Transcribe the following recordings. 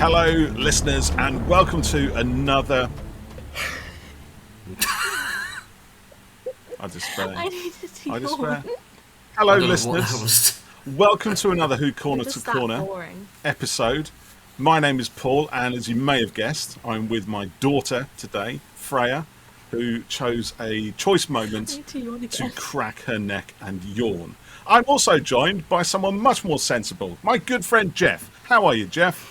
Hello, listeners, and welcome to another... I despair. I needed to I yawn. despair. Hello, listeners. Welcome to another Who Corner to Just that Corner boring. episode. My name is Paul, and as you may have guessed, I'm with my daughter today, Freya, who chose a choice moment to crack her neck and yawn. I'm also joined by someone much more sensible, my good friend Jeff. How are you, Jeff?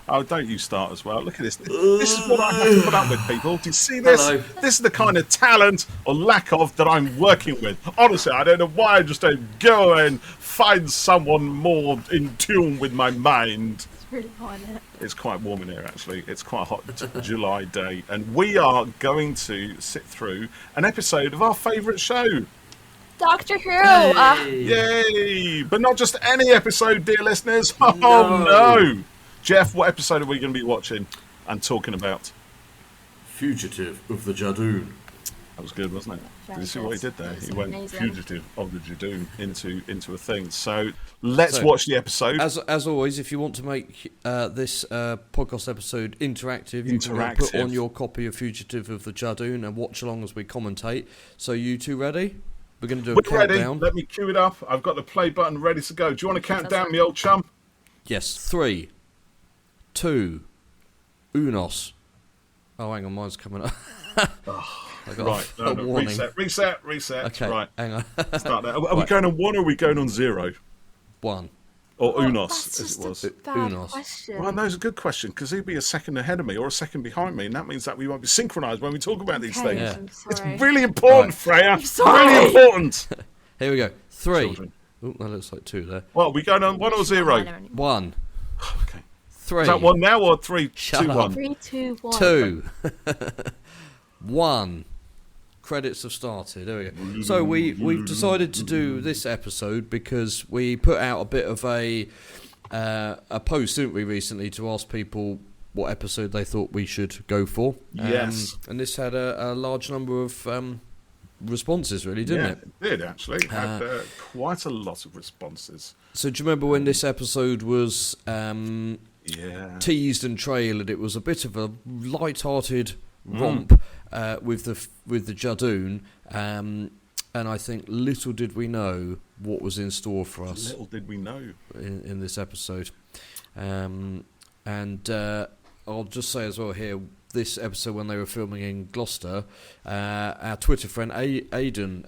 Oh, don't you start as well. Look at this. This is what I have to put up with, people. Do you see this? Hello. This is the kind of talent or lack of that I'm working with. Honestly, I don't know why I just don't go and find someone more in tune with my mind. It's really hot in it. It's quite warm in here, actually. It's quite a hot July day. And we are going to sit through an episode of our favourite show. Doctor Who! Yay! But not just any episode, dear listeners. Oh, no! Jeff, what episode are we going to be watching and talking about? Fugitive of the Judoon. That was good, wasn't it? Very Did you see good. what he did there? It was He went amazing. Fugitive of the Judoon into a thing. So let's watch the episode. As always, if you want to make this podcast episode interactive, you can put on your copy of Fugitive of the Judoon and watch along as we commentate. So you two ready? We're going to do a countdown. Ready. Let me cue it up. I've got the play button ready to go. Do you want to count down, me old chum? Yes, 3, 2, unos. Oh, hang on, mine's coming up. I got Right, a warning. Reset. Okay, Right, hang on. start there. Are we going on 1 or are we going on 0? 1. Or unos, That's as it just was. a bad Unos. question. Well, no, it's a good question, because he'd be a second ahead of me or a second behind me, and that means that we won't be synchronised when we talk about these Okay, things. Yeah. I'm It's sorry. really important, Right. Freya. sorry. Really important. Here we go. 3. Children. Oh, that looks like 2 there. Well, are we going on 1 or 0? 1, Okay. 3. Is that 1 now or 3, Shut 2, up. 1? 3, 2, 1. 2. 1. Credits have started. There we go. So we've decided to do this episode because we put out a bit of a post, didn't we, recently to ask people what episode they thought we should go for. Yes. And this had a large number of responses, really, didn't it? It did, actually. It had quite a lot of responses. So do you remember when this episode was Yeah. teased and trailed? It was a bit of a light-hearted romp with the Judoon, and I think little did we know what was in store for us. Little did we know. In this episode, and I'll just say as well here, this episode when they were filming in Gloucester, our Twitter friend Aidan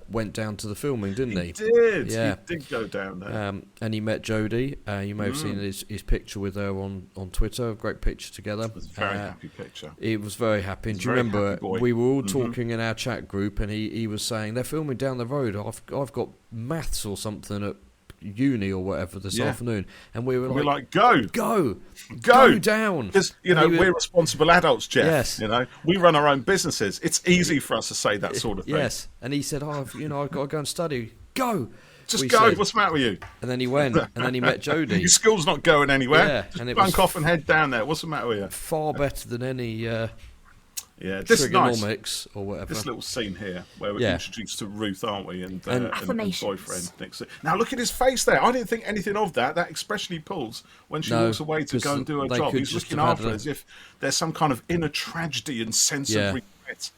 went down to the filming, didn't he? He did. Yeah. He did go down there. And he met Jodie. You may have seen his picture with her on Twitter. A great picture together. It was a very happy picture. He was very happy. And He's do you a very remember happy boy. we were all talking in our chat group, and he was saying they're filming down the road. I've got maths or something at uni or whatever this afternoon, and we were like, go down, because we're responsible adults, Jeff. Yes. We run our own businesses. It's easy for us to say that sort of thing. Yes, and he said, I've got to go and study. Go. Just we go. said. What's the matter with you? And then he went, and then he met Jodie. Your school's not going anywhere. Yeah, Just and it bunk was off and head down there. What's the matter with you? far better than any This is nice. trigonomics or whatever. This little scene here where we're introduced to Ruth, aren't we? And Affirmations. boyfriend next to... Now look at his face there. I didn't think anything of that. That expression he pulls when she walks away to go and do her they job. could He's just looking have after had her as if there's some kind of inner tragedy and sense of regret.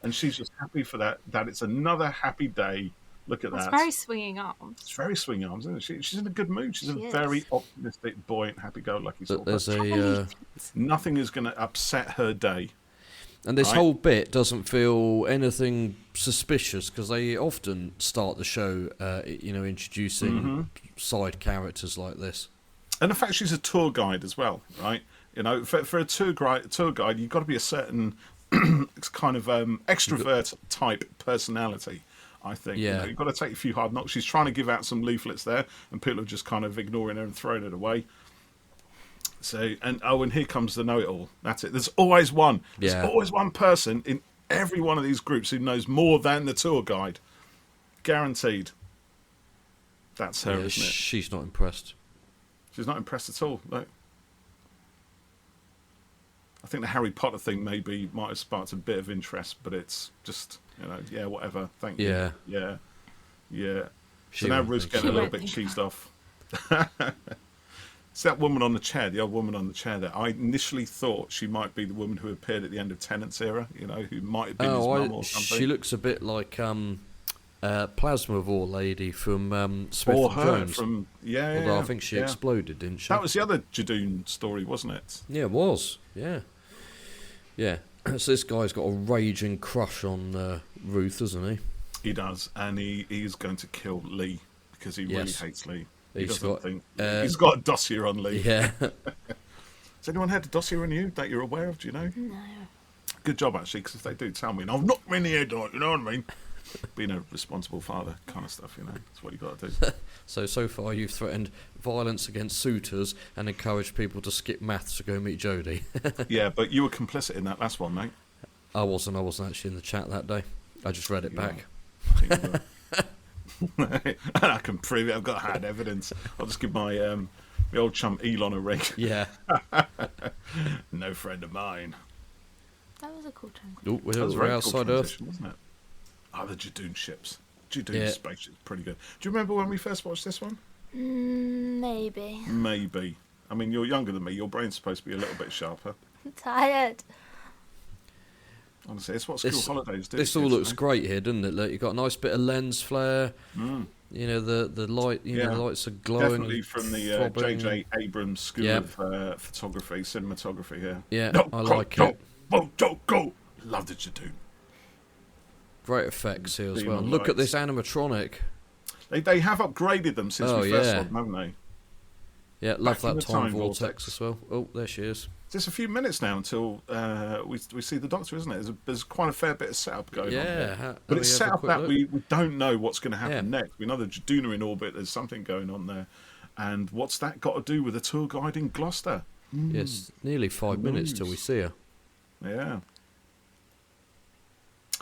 And she's just happy for that it's another happy day. Look at That's that. very swinging arms. It's very swing arms, isn't it? She's in a good mood. She's She a is. very optimistic, buoyant, happy-go-lucky sort of There's person. a Nothing is going to upset her day. and this Right. whole bit doesn't feel anything suspicious because they often start the show, introducing side characters like this. And the fact she's a tour guide as well, right? For a tour guide, you've got to be a certain kind of extrovert type personality, I think. Yeah. You've got to take a few hard knocks. She's trying to give out some leaflets there, and people are just kind of ignoring her and throwing it away. So, and here comes the know-it-all. That's it. There's always one. Yeah. There's always one person in every one of these groups who knows more than the tour guide. Guaranteed. That's her, isn't it? She's not impressed. She's not impressed at all. No. I think the Harry Potter thing might have sparked a bit of interest, but it's just, whatever. Thank you. Yeah. So now Ruth's getting a little bit cheesed off. It's that woman on the chair, the old woman on the chair there. I initially thought she might be the woman who appeared at the end of Tennant's era, you know, who might have been his mum or something. She looks a bit like Plasmavore lady from Smith Or and her Jones. from, yeah. Although I think she exploded, didn't she? That was the other Judoon story, wasn't it? Yeah, it was. Yeah. Yeah. So this guy's got a raging crush on Ruth, hasn't he? He does, and he is going to kill Lee because he really hates Lee. He's got a dossier on Lee. Yeah. Has anyone had a dossier on you that you're aware of? Do you know? No. Good job, actually, because if they do, tell me. And I'll knock me in the head on it, you know what I mean? Being a responsible father kind of stuff, you know. That's what you got to do. So far you've threatened violence against suitors and encouraged people to skip maths to go meet Jodie. Yeah, but you were complicit in that last one, mate. I wasn't actually in the chat that day. I just read it back. And I can prove it. I've got hard evidence. I'll just give my my old chum Elon a ring. Yeah. No friend of mine. That was a cool time. Oh, That was a we're very outside cool Earth. transition, wasn't it? Oh, the Judoon ships. Judoon spaceship's pretty good. Do you remember when we first watched this one? Maybe. Maybe. I mean, you're younger than me. Your brain's supposed to be a little bit sharper. I'm tired. Honestly, it's what school holidays do. This all looks great here, doesn't it? Look, you've got a nice bit of lens flare. You know, the light. You know, the lights are glowing. Definitely from the J.J. Abrams School of Photography, cinematography here. Yeah, I like it. Go! Love the Judoon. Great effects here as well. Look at this animatronic. They have upgraded them since we first saw them, haven't they? Yeah, love that time vortex as well. Oh, there she is. It's a few minutes now until we see the Doctor, isn't it? There's quite a fair bit of setup going on here. But it's set up that we don't know what's going to happen next. We know the Judoon are in orbit. There's something going on there. And what's that got to do with a tour guide in Gloucester? Yes, nearly 5 minutes till we see her. Yeah.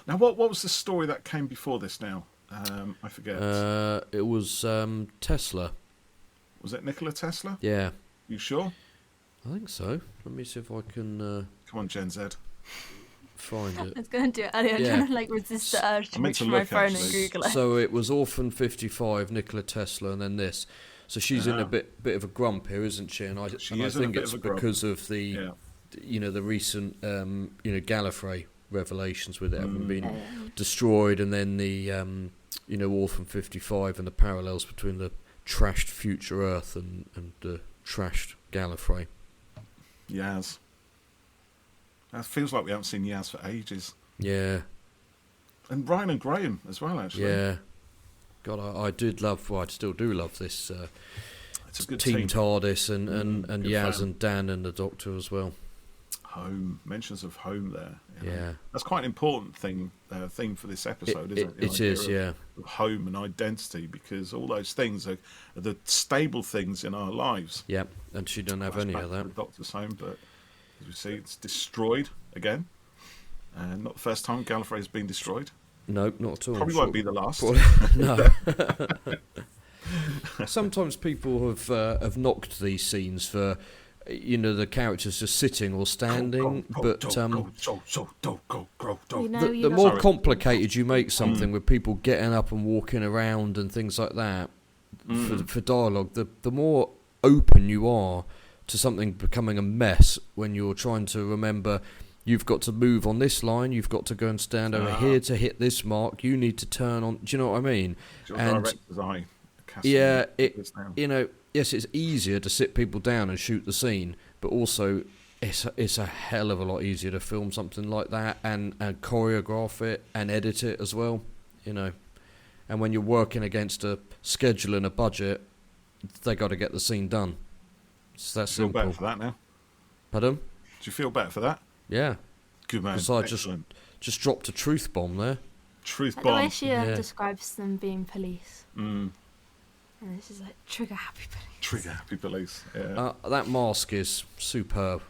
Now, what was the story that came before this now? I forget. It was Tesla. Was it Nikola Tesla? Yeah. You sure? I think so. Let me see if I can Come on, Gen Z. find it. I was going to do it earlier. I'm trying to like resist the urge to reach for my phone and Google it. So it was Orphan 55, Nikola Tesla, and then this. So she's in a bit of a grump here, isn't she? And I think it's because of the, the recent, Gallifrey revelations with it having been destroyed, and then the, Orphan 55 and the parallels between the trashed future Earth and the trashed Gallifrey. Yaz. That feels like we haven't seen Yaz for ages. Yeah. And Ryan and Graham as well, actually. Yeah. God, I still do love this it's a good team TARDIS and Yaz fan. and Dan and the Doctor as well. Home. Mentions of home there. Yeah. That's quite an important theme for this episode, isn't it? It is, yeah. Home and identity, because all those things are the stable things in our lives. Yeah, and she doesn't have any of that. The Doctor's home, but as we see, it's destroyed again. And not the first time Gallifrey has been destroyed. No, not at all. Probably won't be the last. No. Sometimes people have knocked these scenes for, the characters just sitting or standing, but the more complicated you make something with people getting up and walking around and things like that for dialogue, the more open you are to something becoming a mess when you're trying to remember. You've got to move on this line. You've got to go and stand over here to hit this mark. You need to turn on. Do you know what I mean? Director's eye. Yeah, yes, it's easier to sit people down and shoot the scene, but also it's a hell of a lot easier to film something like that and choreograph it and edit it as well. And when you're working against a schedule and a budget, they got to get the scene done. So that's simple. Feel better for that now? Pardon? Do you feel better for that? Yeah. Good man. Because I just dropped a truth bomb there. Truth bomb. bomb. The way she describes them being police. And this is like trigger happy police. Trigger happy police. Yeah. That mask is superb.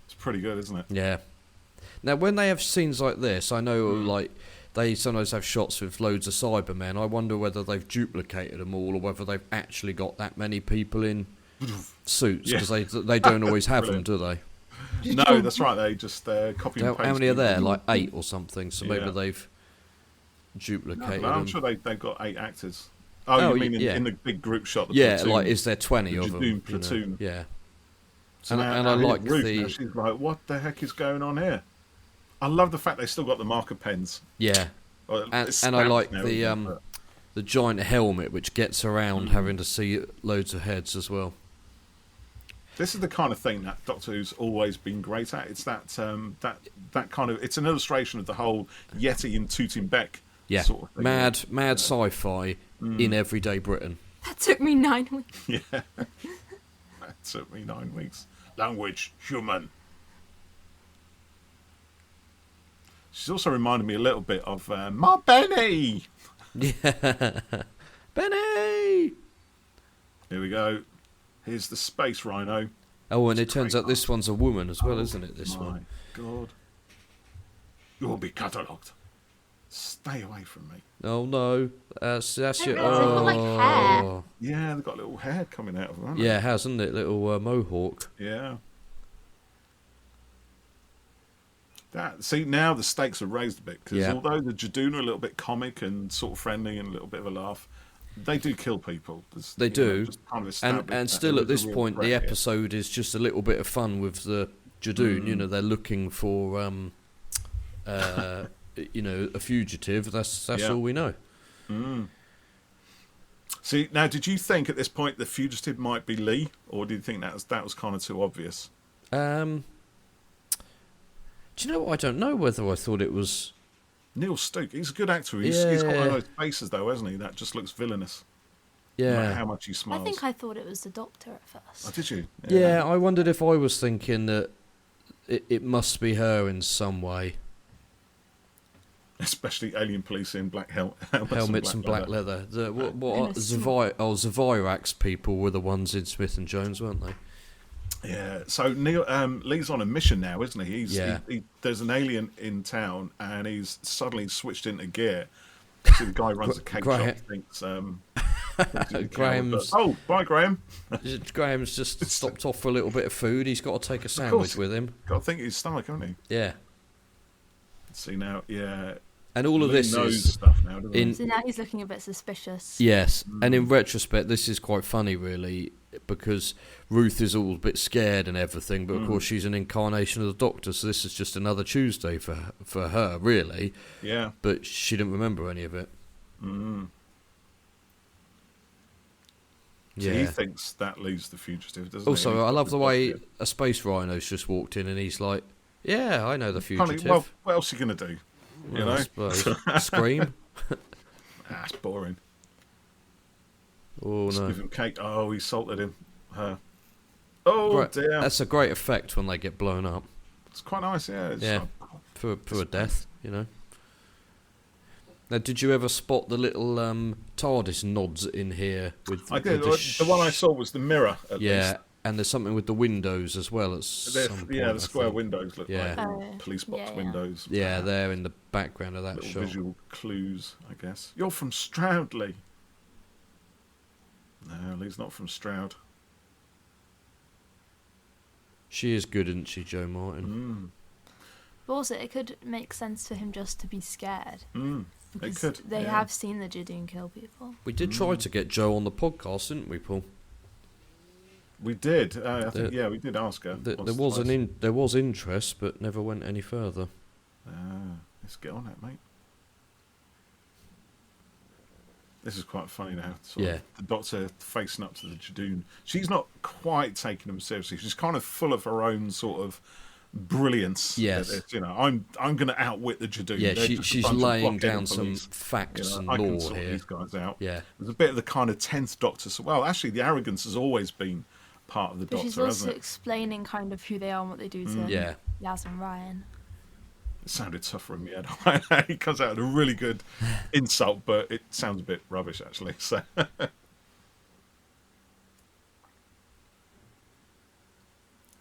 It's pretty good, isn't it? Yeah. Now, when they have scenes like this, I know like they sometimes have shots with loads of Cybermen. I wonder whether they've duplicated them all or whether they've actually got that many people in suits, because they don't always have them, do they? No, that's right. They just copy and paste. How many are there? Like 8 or something. So maybe they've duplicated I'm them. sure they've got 8 actors Oh, you mean in the big group shot? The Yeah, platoon, like is there 20 of them? Judoon platoon. You know? Yeah. So and I like the. Now she's like, what the heck is going on here? I love the fact they still got the marker pens. Yeah. Well, And I like the giant helmet which gets around having to see loads of heads as well. This is the kind of thing that Doctor Who's always been great at. It's that kind of. It's an illustration of the whole Yeti and Tooting Beck sort of thing. Mad sci-fi in everyday Britain. That took me 9 weeks. Yeah, that took me 9 weeks. Language, human. She's also reminded me a little bit of Ma Benny. Yeah, Benny. Here we go. Here's the space rhino. Oh, and it turns out this one's a woman as well, isn't it? This one. God. You will be catalogued. Stay away from me. Oh no, that's your. They've got, like, hair. Yeah, they've got little hair coming out of them, haven't Yeah, it has, hasn't it? Little mohawk. Yeah. See, now the stakes are raised a bit, because although the Judoon are a little bit comic and sort of friendly and a little bit of a laugh, they do kill people. They do. Kind of and still at this point, the episode is just a little bit of fun with the Judoon. You know, they're looking for, a fugitive. That's all we know. Mm. See, now, did you think at this point the fugitive might be Lee, or did you think that was kind of too obvious? Do you know what? I don't know whether I thought it was Neil Stoke. He's a good actor. He's got one of those faces, though, hasn't he? That just looks villainous. Yeah. No matter how much he smiles. I think I thought it was the Doctor at first. Oh, did you? Yeah, I wondered if I was thinking that it must be her in some way. Especially alien police in black helmets and black leather. Zavirax people were the ones in Smith and Jones, weren't they? Yeah. So Lee's on a mission now, isn't he? There's an alien in town, and he's suddenly switched into gear. So the guy runs a cake shop. Thinks Graham's. Oh, bye, Graham. Graham's just stopped off for a little bit of food. He's got to take a sandwich with him. Got to think of his stomach, haven't he? Yeah. See now, yeah. And all of this is stuff now, so now he's looking a bit suspicious. Yes, and in retrospect, this is quite funny, really, because Ruth is all a bit scared and everything, but of course she's an incarnation of the Doctor, so this is just another Tuesday for her, really. Yeah. But she didn't remember any of it. Mm. Yeah. So he thinks that leaves the fugitive, doesn't he? Also, I love the way a space rhino's just walked in and he's like, "Yeah, I know the fugitive." Well, what else are you going to do? You know? I suppose. Scream. That's boring. Oh, no. Give him cake. Oh, he salted him. Her. Oh, dear. That's a great effect when they get blown up. It's quite nice, yeah. For a death, you know. Now, did you ever spot the little TARDIS nods in here? I did. The one I saw was the mirror, at least. And there's something with the windows as well. The square windows look like police box windows. Yeah, they're in the background of that little shot. Visual clues, I guess. You're from Stroud, Lee. No, Lee's not from Stroud. She is good, isn't she, Jo Martin? Mm. But also, it could make sense for him just to be scared. It could. They have seen the Judoon kill people. We did try to get Jo on the podcast, didn't we, Paul? We did. I think, we did ask her. There was interest, but never went any further. Let's get on it, mate. This is quite funny now. The Doctor facing up to the Judoon. She's not quite taking him seriously. She's kind of full of her own sort of brilliance. Yes. I'm going to outwit the Judoon. Yeah, she's laying down some facts and I law can sort here. These guys out. Yeah. There's a bit of the kind of 10th Doctor. So, well, actually, the arrogance has always been part of the Doctor, she's also hasn't it? explaining kind of who they are and what they do to Yaz and Ryan. It sounded tough from me. He comes out with a really good insult, but it sounds a bit rubbish, actually. So,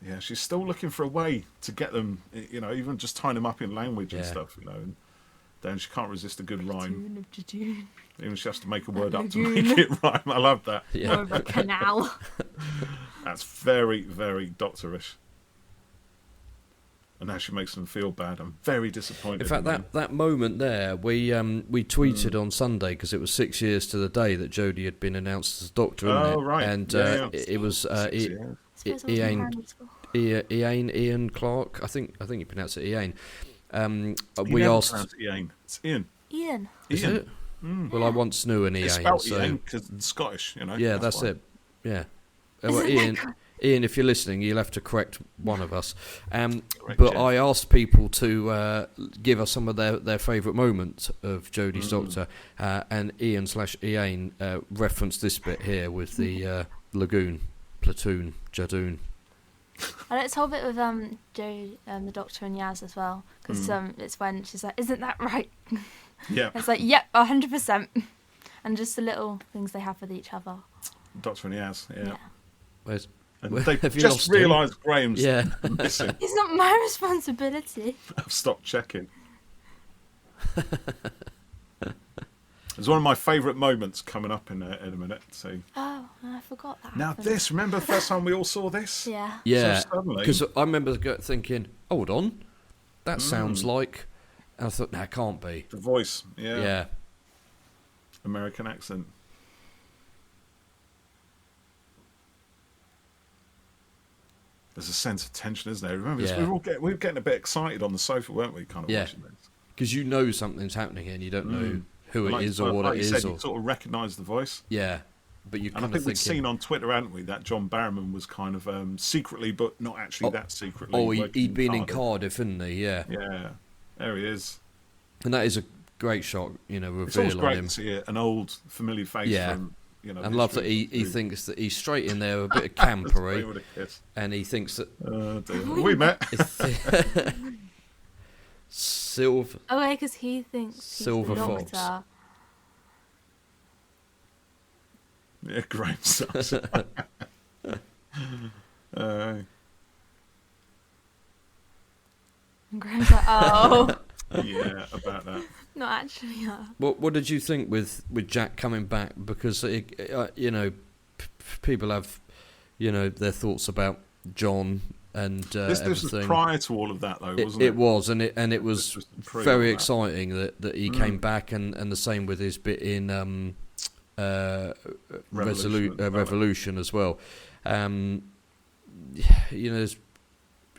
yeah, she's still looking for a way to get them, even just tying them up in language and stuff, and then she can't resist a good rhyme. Even she has to make a word up to make it rhyme. I love that. Yeah. More of a canal. That's very, very Doctorish. And now she makes them feel bad. I'm very disappointed. In fact, that moment there, we tweeted on Sunday because it was 6 years to the day that Jodie had been announced as Doctor. Oh, right. And it was Ian Clark. I think you pronounce it Ian. We asked. Ian. It's Ian. Ian. Is it? Well, I once knew an Ian. It's spelled Ian because it's Scottish, you know. Yeah, that's it. Yeah. Well, Ian, if you're listening, you'll have to correct one of us. But I asked people to give us some of their favourite moments of Jodie's Doctor, and Ian/Ian referenced this bit here with the platoon, Judoon. I like this whole bit with Jo, the Doctor and Yaz as well, because it's when she's like, "Isn't that right?" Yeah. It's like, "Yep, 100%," and just the little things they have with each other. Doctor and Yaz, yeah. And Where, they have you just lost him? realised Graham's Yeah. missing. It's not my responsibility. I've stopped checking. There's one of my favourite moments coming up in a minute. So. Oh, I forgot that. Now happened. remember the first time we all saw this? Yeah. Yeah, So suddenly- because I remember thinking, hold on, that sounds like... And I thought, no, it can't be. The voice, yeah. Yeah. American accent. There's a sense of tension, isn't there? Remember, Yeah. we were getting a bit excited on the sofa, weren't we? Kind of Yeah. watching this. Because you know something's happening here and you don't know who it is or what like it you is. said, Or... you sort of recognise the voice. Yeah, but you And I kind think of we'd thinking... seen on Twitter, hadn't we, that John Barrowman was kind of secretly, but not actually that secretly. Oh, working he'd been in Cardiff. Cardiff, hadn't he? Yeah. Yeah, there he is. And that is a great shot, It's always reveal on great him. to see an old familiar face from, And love that he thinks that he's straight in there, a bit of Straight campery, with a kiss. and he thinks that We met. Silver... Oh, yeah, because he thinks he's Silver the Fox. Doctor. Yeah, Graham sucks. And Graham's like, oh, Yeah, about that. not actually her. What did you think with Jack coming back? Because people have their thoughts about John and This was everything. prior to all of that, though, wasn't it? It was, and it was This was pre all very that. exciting that he came back, and the same with his bit in Revolution as well.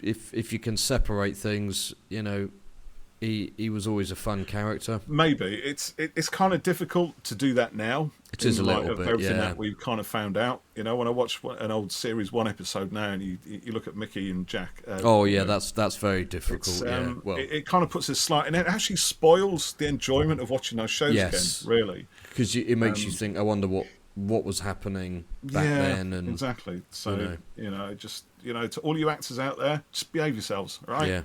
If you can separate things, he was always a fun character. Maybe it's kind of difficult to do that now. It is in a light little of bit, everything yeah. that we've kind of found out. When I watch an old series 1 episode now, and you look at Mickey and Jack. That's very difficult. It kind of puts a slight, and it actually spoils the enjoyment of watching those shows Yes. again. Really, because it makes you think. I wonder what was happening back then, and exactly. So to all you actors out there, just behave yourselves, all right? yeah,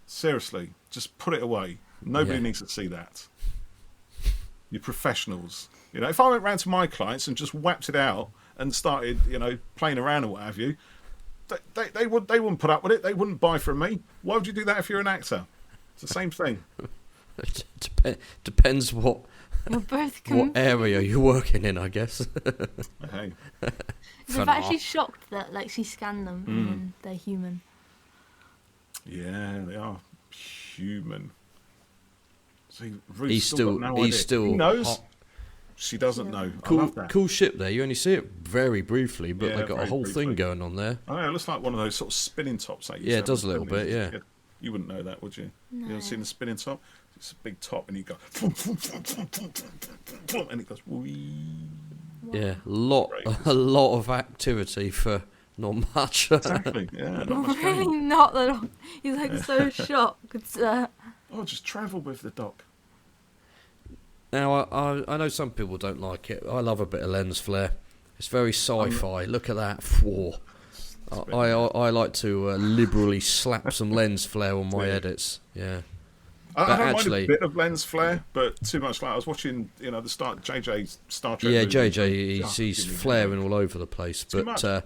Seriously, just put it away. Nobody Yeah. needs to see that. You're professionals. If I went round to my clients and just whacked it out and started, playing around or what have you, they wouldn't put up with it. They wouldn't buy from me. Why would you do that if you're an actor? It's the same thing. depends what You're both what area you're working in, I guess. Hey, I'm actually shocked that she scanned them and they're human. yeah, they are human. See, He's still He knows. hot. She doesn't know. I love that. Cool ship there. You only see it very briefly, but Yeah, they got a very whole briefly. thing going on there. I know, it looks like one of those sort of spinning tops. That Yeah, it does a little bit, yeah. You wouldn't know that, would you? No. You ever seen the spinning top? It's a big top, and you go, and it goes, wee. Yeah, Great. a lot of activity for not much. Exactly. Yeah, not much Really training. not the Doctor. He's so shocked. Oh, just travel with the doc. Now, I know some people don't like it. I love a bit of lens flare. It's very sci-fi. Look at that. Whoa. I like to liberally slap some lens flare on my edits. Yeah. I But don't actually- mind a bit of lens flare, but too much. I was watching, the JJ Star Trek. Yeah, movie. JJ, Oh, he's give me flaring all over the place. Too But much.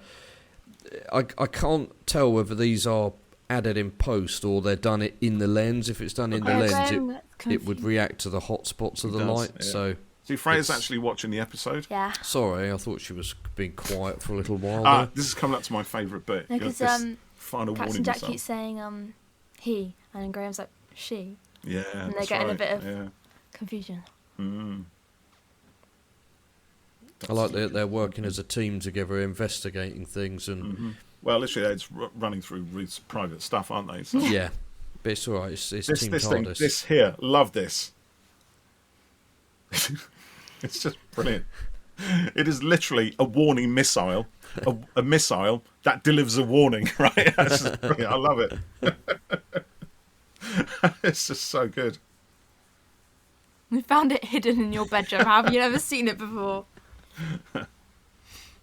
I can't tell whether these are added in post or they're done it in the lens. If it's done in the Yeah, lens, Graham gets it would confused. react to the hot spots of the It does, light. yeah. So, See, Freya's it's- actually watching the episode. Yeah. sorry, I thought she was being quiet for a little while there. This is coming up to my favourite bit. Because This final Captain warning. Jack myself. keeps saying he, and then Graham's like, she. Yeah, And they're that's getting a right. bit of Yeah. confusion. Mm. I like that they're working as a team together, investigating things, and Mm-hmm. Well, literally, they're just running through Ruth's private stuff, aren't they? So yeah, but it's all right. It's this Team thing, TARDIS. this here, love this. It's just brilliant. It is literally a warning missile, a missile that delivers a warning. Right? That's just brilliant. I love it. It's just so good. We found it hidden in your bedroom. Have you never seen it before?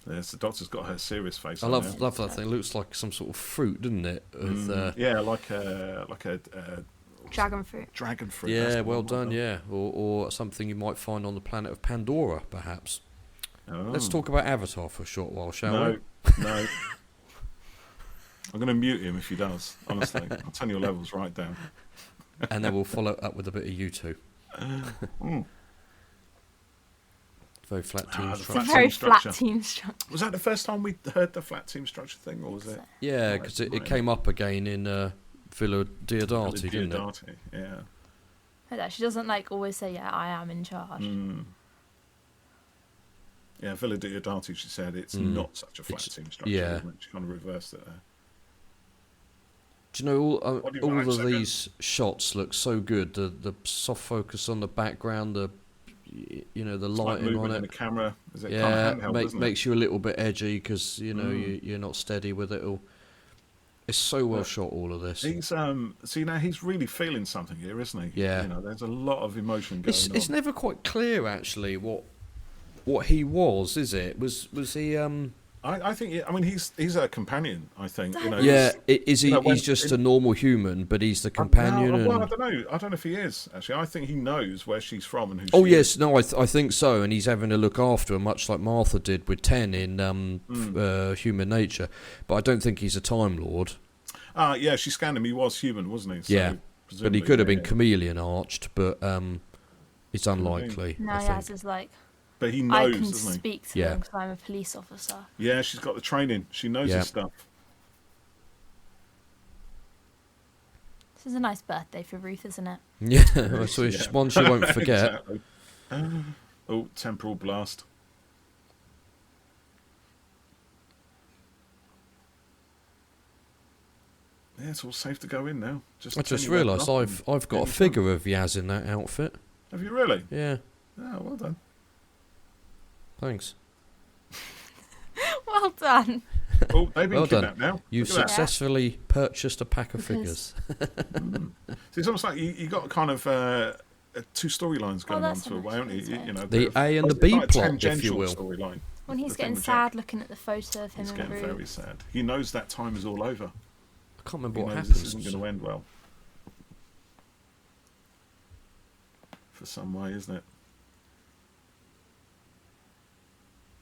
Yes, the Doctor's got her serious face. I on love now. that thing. It looks like some sort of fruit, doesn't it? With, Yeah, like a Dragon fruit. dragon fruit. yeah, that's the well one, done. Yeah, or something you might find on the planet of Pandora, perhaps. Oh. Let's talk about Avatar for a short while, shall No, we? no. I'm going to mute him if he does. Honestly, I'll turn your levels right down. And then we'll follow up with a bit of U2. Very flat team the It's a structure. flat very team flat structure. team structure. Was that the first time we heard the flat team structure thing, or was it? Yeah, because it came up again in Villa Diodati, didn't it? Diodati, yeah. Like that. She doesn't like always say, "Yeah, I am in charge." Yeah, Villa Diodati, she said it's not such a flat team structure. yeah. Isn't it? She kind of reversed it there. Do you know What do you all like, of second? these shots look so good? The soft focus on the background, the the It's like lighting on movement in it. the camera. Is it Yeah, kind of handheld, isn't it? makes you a little bit edgy because you're not steady with it all. It's so well shot, all of this. He's see now he's really feeling something here, isn't he? Yeah. There's a lot of emotion going on. It's never quite clear actually what he was, is it? Was he I think I mean he's a companion. I think Yeah, is he? you know, when- he's just a normal human, but he's the companion. No, well, I and... don't know. I don't know if he is actually. I think he knows where she's from and who. Oh she yes, is. no, I think so, and he's having to look after her, much like Martha did with Ten in Human Nature. But I don't think he's a Time Lord. Yeah, she scanned him. He was human, wasn't he? So Yeah, but he presumably, could have been yeah. chameleon arched, but it's unlikely. Now I Yaz think. is like, But he I knows, can doesn't he? speak to Yeah. him because I'm a police officer. Yeah, she's got the training. She knows Yeah. his stuff. This is a nice birthday for Ruth, isn't it? Yeah, so it's one she won't forget. Exactly. Oh, temporal blast. Yeah, it's all safe to go in now. I just realised I've got a figure of Yaz in that outfit. Have you really? Yeah, Oh, well done. thanks. Well done. Oh, they've been Well done. kidnapped now. You've Look at that. successfully purchased a pack of Because- figures. So it's almost like you got kind of two storylines going on that's to a way, nice, haven't you? isn't it? A The bit of- A and the it's B like a plot, if you tangential will. Storyline. When he's The getting thing with sad Jack. looking at the photo of him He's and getting Ruth. very sad. He knows that time is all over. I can't remember He what knows this happens. isn't going to end well. For some way, isn't it?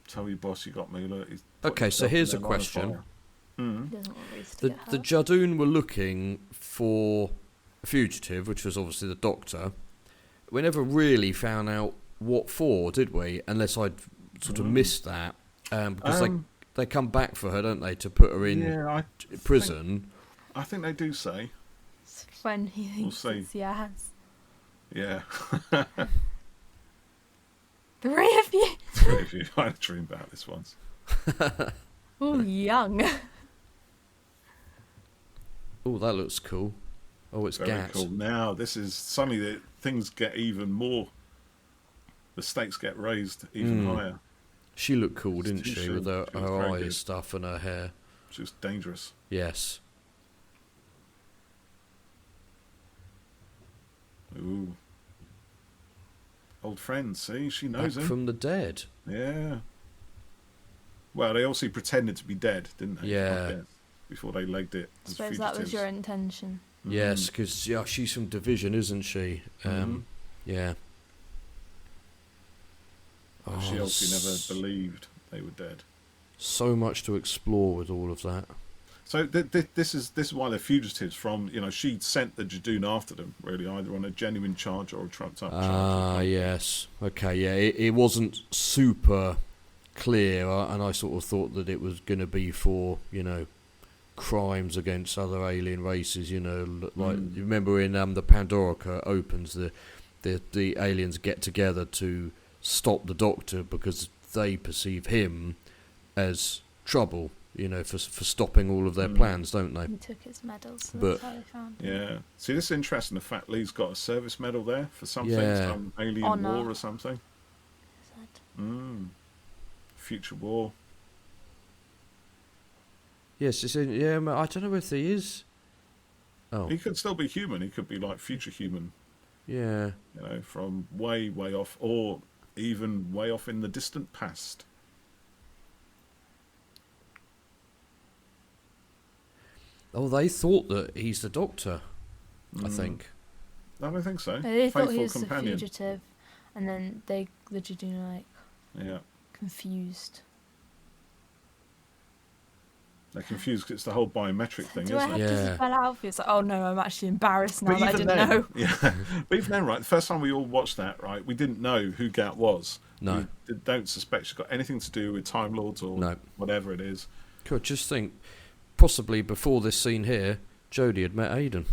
Tell your boss you got me. Look, he's putting Okay, so himself here's in a their line of question. fire. He doesn't want Ruth to The get the hurt. Judoon were looking for a fugitive, which was obviously the Doctor. We never really found out what for, did we? Unless I'd sort of missed that, because they come back for her, don't they, to put her in Yeah, prison. I think they do say. When he thinks see. it's Yaz. Yeah. Three of you. If you I had a dream about this once. Oh, young. Oh, that looks cool. Oh, it's Very Gat. cool. Now this is suddenly that things get even more. The stakes get raised even higher. She looked cool, didn't She she, should. with her, She was her very eyes good. stuff and her hair. She was dangerous. Yes. Ooh. Old friend, see? She Back knows him. from the dead. Yeah. Well, they also pretended to be dead, didn't they? Yeah. I guess, before they legged it I as suppose fugitives. that was your intention. Yes, because she's from Division, isn't she? Yeah. But she Oh, obviously never believed they were dead. So much to explore with all of that. So this is why they're fugitives from. She sent the Judoon after them, really, either on a genuine charge or a trumped up charge. Ah, yes. Okay, yeah. It wasn't super clear, and I sort of thought that it was going to be for, crimes against other alien races. You you remember in the Pandorica opens, the aliens get together to stop the Doctor because they perceive him as trouble. For stopping all of their plans, don't they? He took his medals, so But- that's how they found him. Yeah. See, this is interesting. The fact Lee's got a service medal there for something, Yeah. some alien Honour. war or something. Said. Future war. Yes, I don't know if he is. Oh, He could still be human. He could be like future human, yeah. from way, way off, or even way off in the distant past. Oh, they thought that he's the Doctor. I think. I don't think so. They thought he Faithful was the companion. fugitive, and then the Judoon are like Yeah. confused. They're confused because it's the whole biometric thing, Do I isn't have it? to Yeah. spell out for you? It's like, oh no, I'm actually embarrassed now But that I even didn't then, know. yeah. But even then, right, the first time we all watched that, right, we didn't know who Gat was. No. We don't suspect she's got anything to do with Time Lords or No. whatever it is. Could just think, possibly before this scene here, Jodie had met Aidan.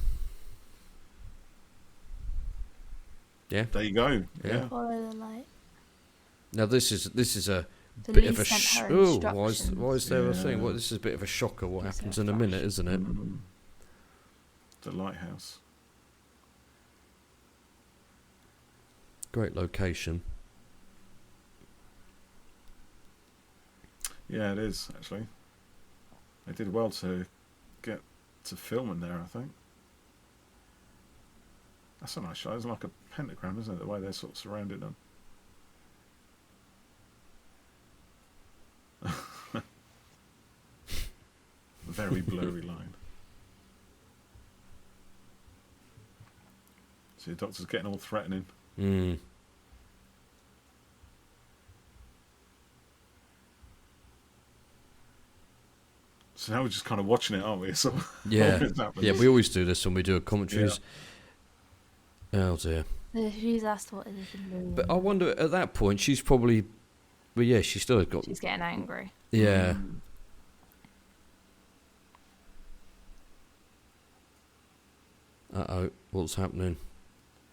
Yeah. There you go. Yeah. Yeah. Follow the light. Now this is a The bit Lee of a sent her oh, instructions. why is there a thing? Yeah. Well, this is a bit of a shocker. What She's happens a in a minute, flash. isn't it? The lighthouse. Great location. Yeah, it is, actually. They did well to get to film in there, I think. That's a nice shot. It's like a pentagram, isn't it? The way they're sort of surrounded them. Very blurry line. See, the Doctor's getting all threatening. Mm. So now we're just kind of watching it, aren't we? So Yeah, it's happening. yeah. We always do this when we do a commentaries. Oh dear. She's asked what is the moon. But I wonder at that point she's probably. Well, yeah, she still got. She's getting angry. Yeah. Uh-oh, what's happening?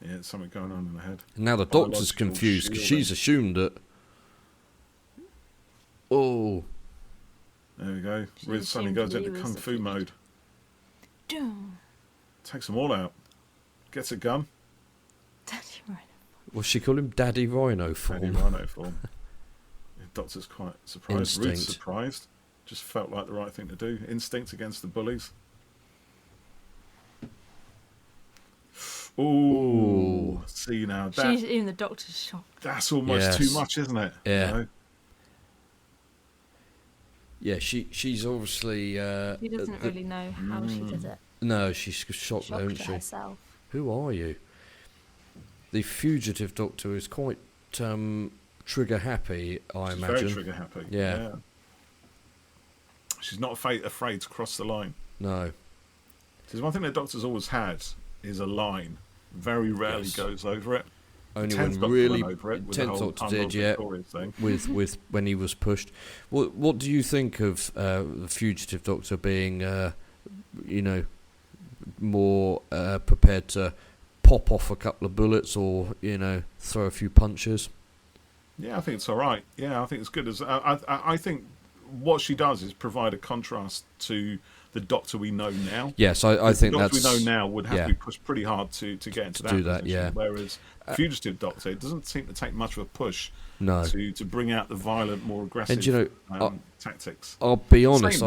Yeah, there's something going on in the head. Now the Doctor's Biological confused because shielding. she's assumed that. Oh, There we go. She Riz suddenly assumed goes Lee into was kung the fu fugitive. mode. Doom. Takes them all out. Gets a gun. Daddy Rhino. well, she called him Daddy Rhino Daddy form. Rhino form. The Doctor's quite surprised. Ruth's Instinct. surprised. Just felt like the right thing to do. Instinct against the bullies. Ooh. Ooh. See now, that, Even the Doctor's shocked. that's almost Yes. too much, isn't it? Yeah. You know? Yeah, she's obviously. She doesn't really know how she did it. No, she's shocked, though, Shocked isn't at she? herself. Who are you? The fugitive Doctor is quite trigger happy, I She's imagine. very trigger happy. Yeah. She's not afraid to cross the line. No. There's one thing the Doctor's always had is a line. Very rarely Yes. goes over it. Only Tenth when Doctor really went over it with the Tenth whole Doctor Time did, Lord yeah. Victorious thing. with when he was pushed. What do you think of the fugitive Doctor being, more prepared to pop off a couple of bullets or throw a few punches? Yeah, I think it's all right. Yeah, I think it's good. I think what she does is provide a contrast to the Doctor we know now. Yes, I think the Doctor that's we know now would have yeah. to be pushed pretty hard to get into To that do that, position. yeah. Whereas Fugitive Doctor, it doesn't seem to take much of a push no. to bring out the violent, more aggressive And tactics. I'll be honest.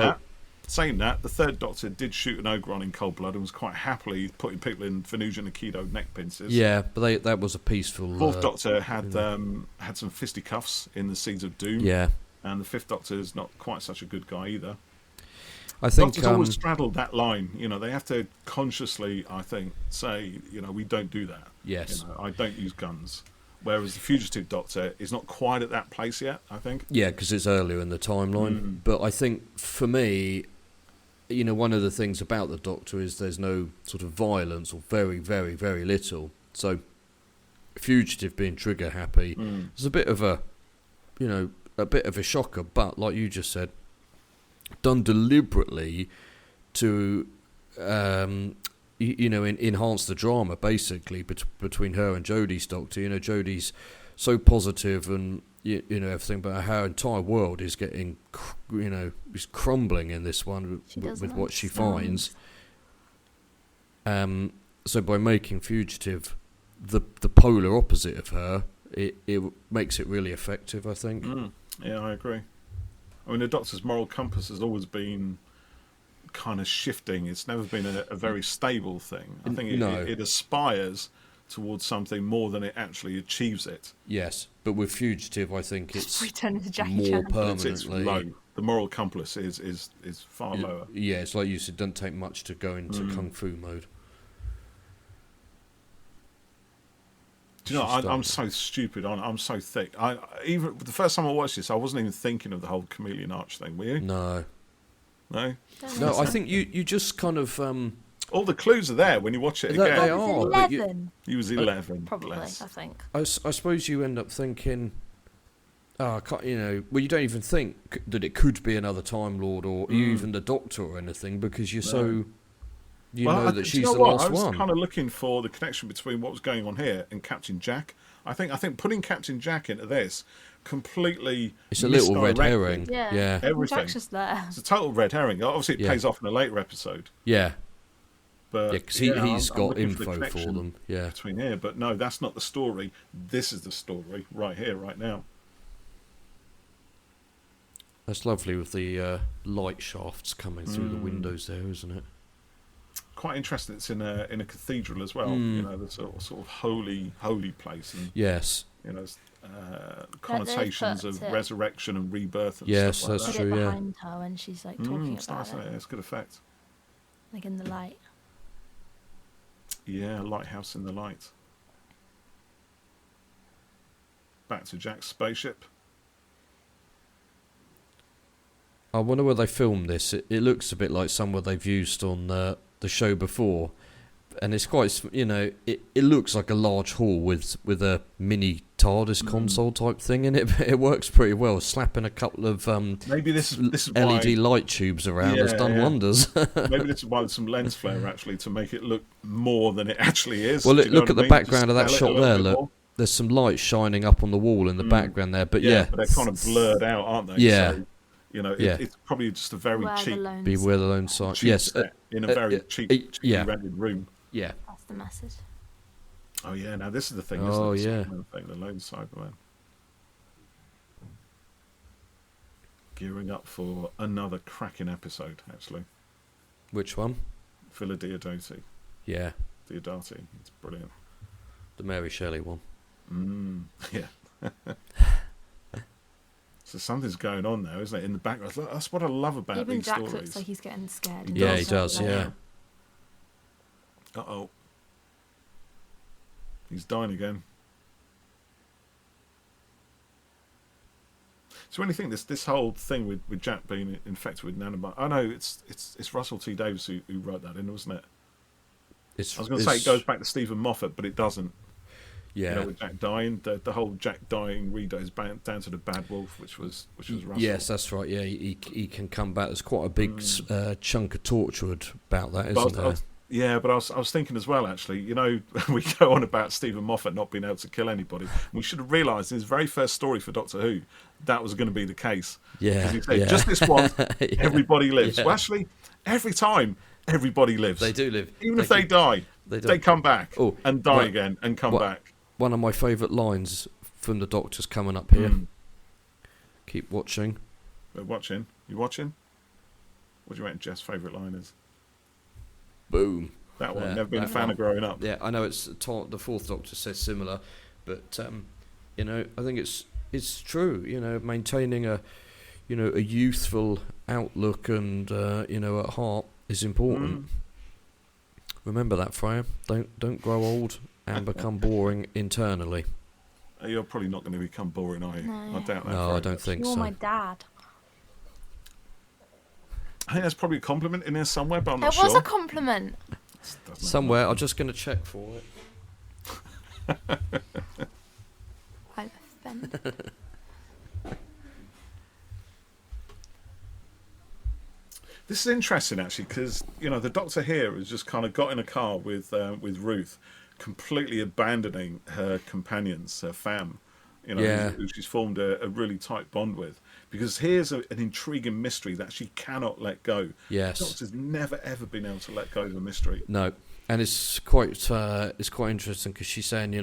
Saying that, the Third Doctor did shoot an ogre on in cold blood and was quite happily putting people in Venusian Aikido neck pincers. Yeah, but that was a peaceful. Fourth Doctor had some fisticuffs in the Seeds of Doom. Yeah, And the Fifth Doctor is not quite such a good guy either. I think Doctors always straddled that line. They have to consciously, I think, say, we don't do that. yes. I don't use guns. Whereas the Fugitive Doctor is not quite at that place yet, I think. Yeah, because it's earlier in the timeline. But I think for me, one of the things about the Doctor is there's no sort of violence or very, very, very little. So, Fugitive being trigger happy is a bit of a shocker. But like you just said, done deliberately to enhance the drama basically between her and Jodie's Doctor. Jodie's so positive and everything, but her entire world is getting is crumbling in this one with what she finds. So by making Fugitive the polar opposite of her, it makes it really effective, I think. Yeah, I agree. I mean, the Doctor's moral compass has always been kind of shifting. It's never been a very stable thing. I think it aspires towards something more than it actually achieves it. Yes, but with Fugitive, I think it's more But permanently. it's low. The moral compass is far lower. Yeah, it's like you said, doesn't take much to go into kung fu mode. Do you know, I'm so stupid. I'm so thick. Even the first time I watched this, I wasn't even thinking of the whole chameleon arch thing. Were you? No. No. No, I think you just kind of. All the clues are there when you watch it again. They are. 11. He was 11. Probably, bless. I think. I suppose you end up thinking. I can't, well, you don't even think that it could be another Time Lord or even the Doctor or anything because you're so. Know that she's the last one. I was kind of looking for the connection between what was going on here and Captain Jack. I think putting Captain Jack into this completely. It's a little red herring. Yeah. Everything. Jack's just there. It's a total red herring. Obviously, it pays off in a later episode. Yeah. But because he's I'm got looking info for them. Yeah. Between here, but no, that's not the story. This is the story right here, right now. That's lovely with the light shafts coming through the windows there, isn't it? Quite interesting. It's in a cathedral as well. The sort of holy place. And, yes. Connotations of resurrection and rebirth. And yes, stuff like that's that. true. Yeah. Behind her when she's like talking it's about nice, it. It's good effect. Like in the light. Yeah, lighthouse in the light. Back to Jack's spaceship. I wonder where they filmed this. It looks a bit like somewhere they've used on the show before, and it's quite. It looks like a large hall with a mini TARDIS console type thing in it. But it works pretty well. Slapping a couple of maybe this is LED light tubes around has done wonders. Maybe this is why there's some lens flare actually to make it look more than it actually is. Well, look at the background of that Just shot there. Look, there's some light shining up on the wall in the background there. But but they're kind of blurred out, aren't they? Yeah. So, it's probably just a very cheap. Beware the lone side. Yes, in a very cheaply rented room. Yeah. That's the message. Oh yeah, now this is the thing. Oh isn't it? yeah. The lone Cyberman. Gearing up for another cracking episode, actually. Which one? Villa Diodati. Yeah. Diodati. It's brilliant. The Mary Shelley one. Yeah. So something's going on there, isn't it? In the background. That's what I love about Even these Jack stories. looks like he's getting scared. He Yeah, he does. Yeah. Uh-oh. He's dying again. So when you think this whole thing with Jack being infected with nanobites, I know it's Russell T Davies who wrote that in, wasn't it? I was going to say it goes back to Stephen Moffat, but it doesn't. Yeah. With Jack dying, the whole Jack dying read is down to the Bad Wolf, which was Russell. Yes, that's right. Yeah, he can come back. There's quite a big chunk of Torchwood about that, isn't there? But I was thinking as well, actually, we go on about Stephen Moffat not being able to kill anybody. We should have realised in his very first story for Doctor Who, that was going to be the case. Yeah. Because he said, just this once, everybody lives. Yeah. Well, actually, every time, everybody lives. They do live. Even if they die, they come back and die again and come back. One of my favourite lines from the Doctor's coming up here. Keep watching. We're watching. You watching? What do you reckon Jeff's favourite line is? Boom. That one. Never been a fan of growing up. Yeah, I know it's the Fourth Doctor says similar, but I think it's true. Maintaining a youthful outlook and at heart is important. Remember that, Freya. Don't grow old and become boring internally. You're probably not going to become boring, are you? No. I doubt that. No, I don't think You're so. my dad. I think there's probably a compliment in there somewhere, but I'm not It sure. was a compliment. Somewhere. I'm just going to check for it. I'm offended. This is interesting, actually, because the Doctor here has just kind of got in a car with Ruth, completely abandoning her companions, her fam, who she's formed a really tight bond with. Because here's an intriguing mystery that she cannot let go. Yes, the Doctor's never ever been able to let go of a mystery. No, and it's quite interesting because she's saying,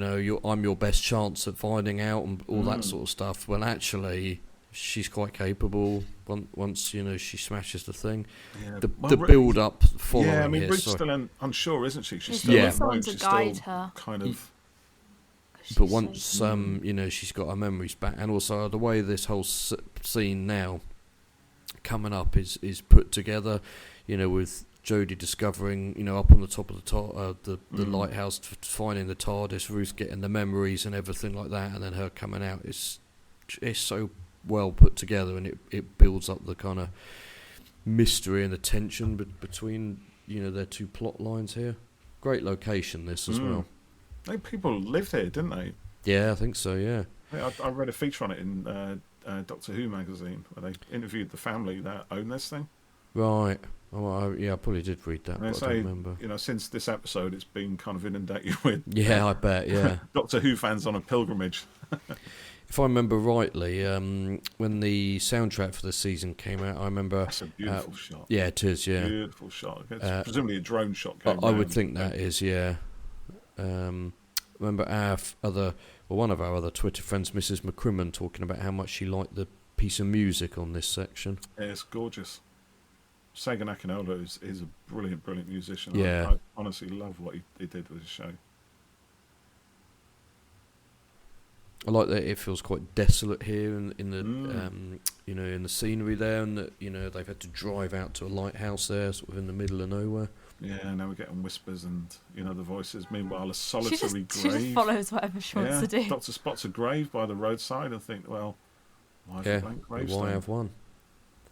I'm your best chance at finding out and all that sort of stuff. When actually, she's quite capable. Once she smashes the thing, the build up following. Yeah, I mean, here, Ruth's still unsure, isn't she? She's still someone to guide her. Kind of. But once she's got her memories back, and also the way this whole scene now coming up is put together, with Jodie discovering, up on the top of the lighthouse, finding the TARDIS, Ruth getting the memories and everything like that, and then her coming out. It's so well put together, and it builds up the kind of mystery and the tension between their two plot lines here. Great location this as well. People lived here, didn't they? Yeah, I think so. Yeah, I read a feature on it in Doctor Who magazine where they interviewed the family that owned this thing. Right. Oh, I probably did read that, but I don't remember. Since this episode, it's been kind of inundated with. Yeah, I bet. Yeah. Doctor Who fans on a pilgrimage. If I remember rightly, when the soundtrack for the season came out, I remember. That's a beautiful shot. Yeah, it is. Yeah. Beautiful shot. It's presumably a drone shot. I would think that is. Yeah. Remember one of our other Twitter friends, Mrs. McCrimmon, talking about how much she liked the piece of music on this section. Yeah, it's gorgeous. Sagan Akinola is a brilliant musician. Yeah. I honestly love what he did with his show. I like that it feels quite desolate here in the scenery there, and that they've had to drive out to a lighthouse there, sort of in the middle of nowhere. Yeah, now we're getting whispers and the voices. Meanwhile, a solitary grave. She just follows whatever she wants to do. Doctor spots a grave by the roadside and think, well, why have a blank gravestone? Why have one?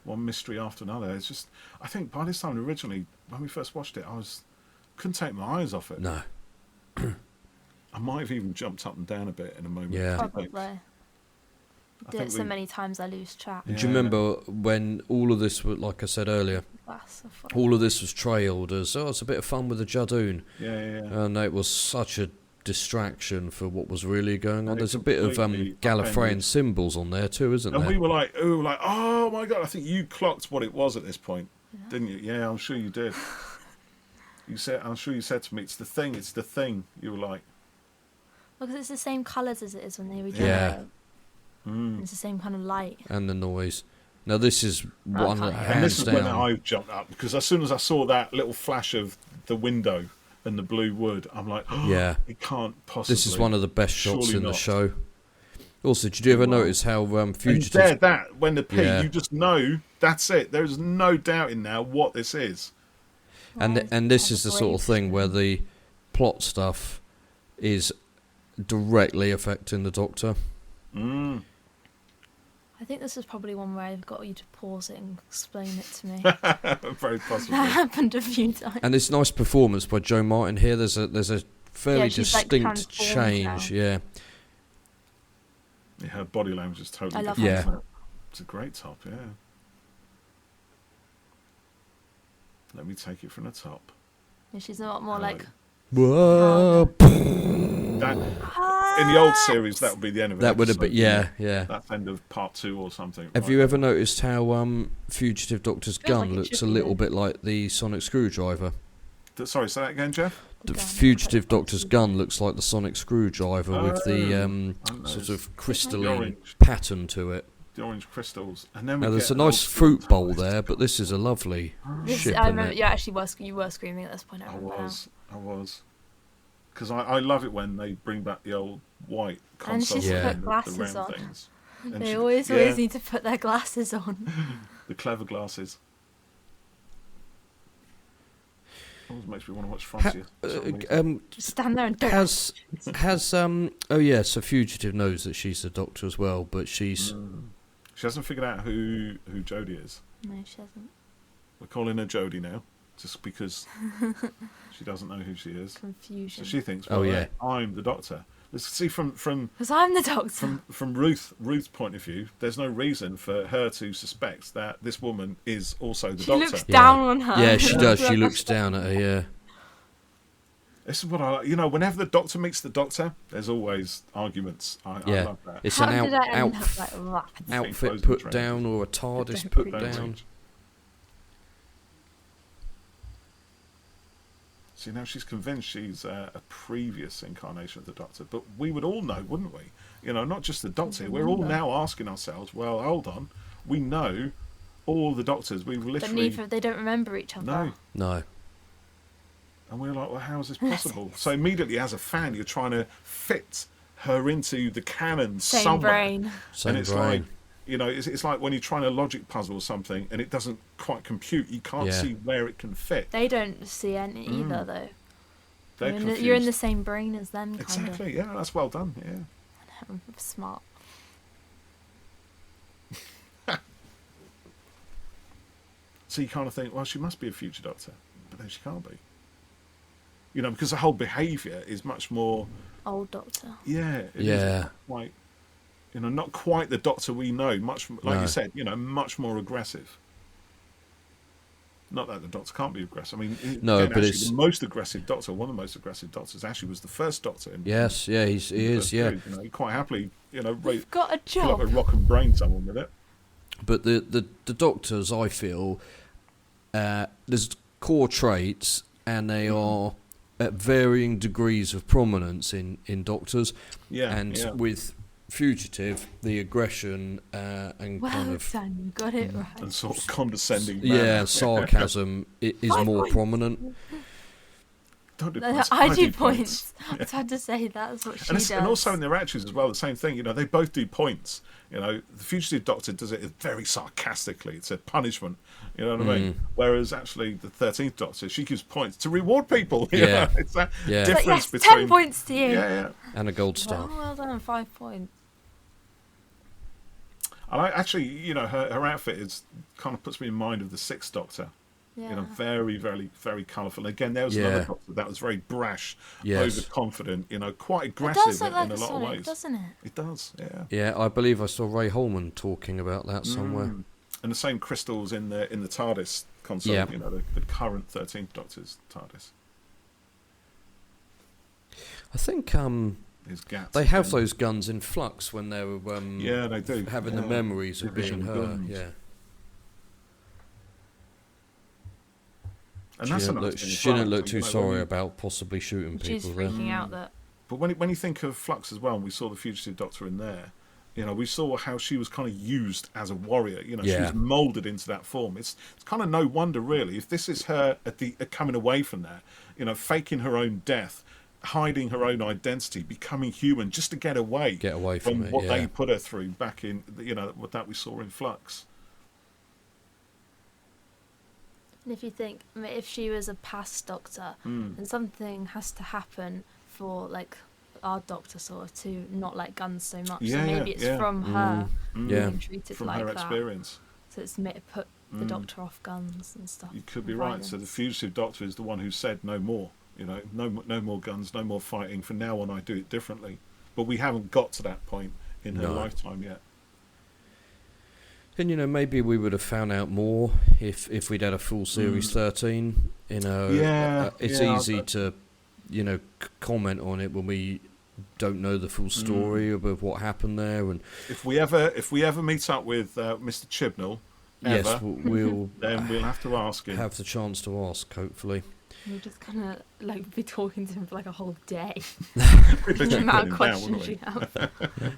One mystery after another. It's just, I think by this time originally, when we first watched it, couldn't take my eyes off it. No. I might have even jumped up and down a bit in a moment. Yeah, probably. I did it so many times I lose track. Do you remember when all of this was, like I said earlier, all of this was trailed as, it's a bit of fun with the Judoon. Yeah. And it was such a distraction for what was really going on. There's a bit of Gallifreyan symbols on there too, isn't there? And we were like, oh my God, I think you clocked what it was at this point, didn't you? Yeah, I'm sure you did. I'm sure you said to me, it's the thing. You were like... Because it's the same colours as it is when they regenerate. Yeah. It's the same kind of light. And the noise. Now this is one that hands down. And this is when I jumped up, because as soon as I saw that little flash of the window and the blue wood, I'm like, it can't possibly. This is one of the best shots in the show. Also, did you ever notice how Fugitive... when the pig, you just know, that's it. There's no doubting now what this is. And this is the sort of thing where the plot stuff is directly affecting the Doctor. I think this is probably one where I've got you to pause it and explain it to me. Very possibly. That happened a few times. And this nice performance by Jo Martin here. There's a fairly distinct change. Yeah. Her body language is totally different. Yeah. It's a great top. Yeah. Let me take it from the top. Yeah, she's a lot more like... Whoa. In the old series, that would be the end of it. That would have been, yeah. That's end of part 2 or something. Have you ever noticed how Fugitive Doctor's gun looks a little bit like the sonic screwdriver? Sorry, say that again, Jeff? The Fugitive Doctor's gun looks like the sonic screwdriver with the sort of crystalline pattern to it. The orange crystals. And then there's a nice fruit bowl there, but this is a lovely ship. I remember you were screaming at this point. I was. Because I love it when they bring back the old white consoles and put glasses on. Things. They always need to put their glasses on. The clever glasses. Always makes me want to watch Frontier. Just stand there and do so Fugitive knows that she's the Doctor as well, but she's... She hasn't figured out who Jodie is. No, she hasn't. We're calling her Jodie now, just because she doesn't know who she is. Confusion. So she thinks, I'm the Doctor. See, from Because I'm the doctor. from Ruth's point of view, there's no reason for her to suspect that this woman is also the She doctor. looks down on her. Yeah, she does. She looks down at her. Yeah. This is what I like. Whenever the Doctor meets the Doctor, there's always arguments. I love that. It's How an did I end up like that? outfit put down or a TARDIS put down. See, now she's convinced she's a previous incarnation of the Doctor, but we would all know, wouldn't we? Not just the Doctor. We're all now asking ourselves, well, hold on, we know all the Doctors. We've literally... But they don't remember each other. No. And we're like, well, how is this possible? So immediately, as a fan, you're trying to fit her into the canon Same somewhere. brain. And it's like, it's like when you're trying to logic puzzle something and it doesn't quite compute. You can't see where it can fit. They don't see any either, though. They're You're in the same brain as them, kind Exactly, yeah, that's well done, yeah. Smart. So you kind of think, well, she must be a future Doctor, but then she can't be. Because the whole behaviour is much more... Old Doctor. Yeah. It is quite, not quite the Doctor we know. Much, like you said, much more aggressive. Not that the Doctor can't be aggressive. I mean, but it's the most aggressive Doctor, one of the most aggressive Doctors, actually was the first Doctor. He is. He quite happily, We've got a job. Pull up a rock and brain someone with it. But the Doctors, I feel, there's core traits, and they are at varying degrees of prominence in Doctors. With Fugitive, the aggression and kind of done, you got it right. And sort of condescending. Sarcasm is more prominent. Don't do No, points. I do points. I was had to say that's what she does. And also in their actions as well, the same thing. They both do points. The Fugitive Doctor does it very sarcastically. It's a punishment. You know what I mean? Whereas actually the 13th Doctor, she gives points to reward people. It's that difference between 10 points to you. Yeah. And a gold star. Well done, 5 points. And her outfit kind of puts me in mind of the 6th Doctor. Yeah. Very, very, very colourful. Again, there was another Doctor that was very brash, overconfident, quite aggressive It does look like in a lot of ways. Doesn't it? It does, yeah. Yeah, I believe I saw Ray Holman talking about that somewhere. And the same crystals in the TARDIS console, the current 13th Doctor's TARDIS. I think Gaps they have those guns in flux when they were they do. having the memories of being her. Guns. Yeah. And she didn't look too sorry about possibly shooting people. She's freaking out that. But when you think of Flux as well, and we saw the Fugitive Doctor in there, we saw how she was kind of used as a warrior. She was moulded into that form. It's kind of no wonder, really, if this is her coming away from that, faking her own death, hiding her own identity, becoming human, just to get away from what they put her through back in, what that we saw in Flux. And if you think, if she was a past Doctor, then something has to happen for our Doctor sort of to not like guns so much. So maybe it's from her being treated from like her that. Experience. So it's put the Doctor off guns and stuff. You could be right. So the Fugitive Doctor is the one who said no more. No more guns, no more fighting. From now on, I do it differently. But we haven't got to that point in her lifetime yet. And maybe we would have found out more if we'd had a full series 13. It's easy to comment on it when we don't know the full story of what happened there. And if we ever meet up with Mr. Chibnall, yes, we'll then we'll have to ask him. Have the chance to ask, hopefully. We're just gonna be talking to him for a whole day. We'd The literally amount put of him down, questions you wouldn't have.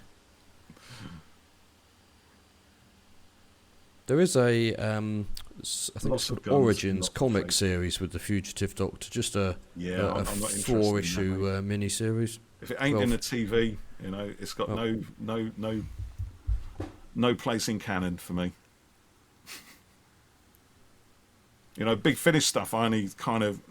There is a, I think Lots it's of called guns, Origins lots of comic fights. series with the Fugitive Doctor, just a I'm not interested in 4-issue that, mini-series. If it ain't in the TV, it's got no place in canon for me. Big Finish stuff, I only kind of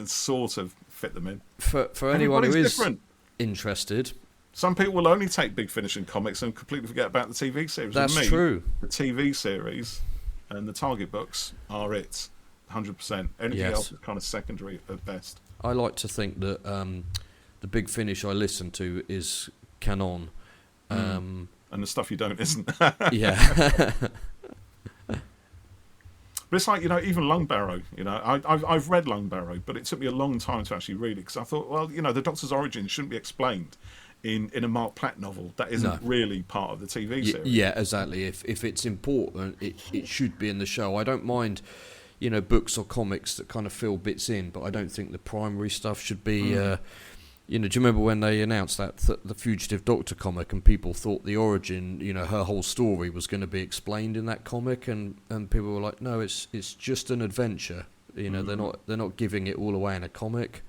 sort of fit them in. For anyone who is different. interested, some people will only take Big Finish in comics and completely forget about the TV series. That's me, true. The TV series and the Target books are it, 100%. Anything else is kind of secondary at best. I like to think that The Big Finish I listen to is canon. And the stuff you don't isn't. Yeah. But it's like, even Lungbarrow, I've read Lungbarrow, but it took me a long time to actually read it, because I thought, well, the Doctor's origins shouldn't be explained in a Mark Platt novel that isn't really part of the TV series. Yeah, exactly. If it's important, it should be in the show. I don't mind, books or comics that kind of fill bits in, but I don't think the primary stuff should be... do you remember when they announced that the Fugitive Doctor comic, and people thought the origin, her whole story was going to be explained in that comic, and people were like, no, it's just an adventure. They're not giving it all away in a comic.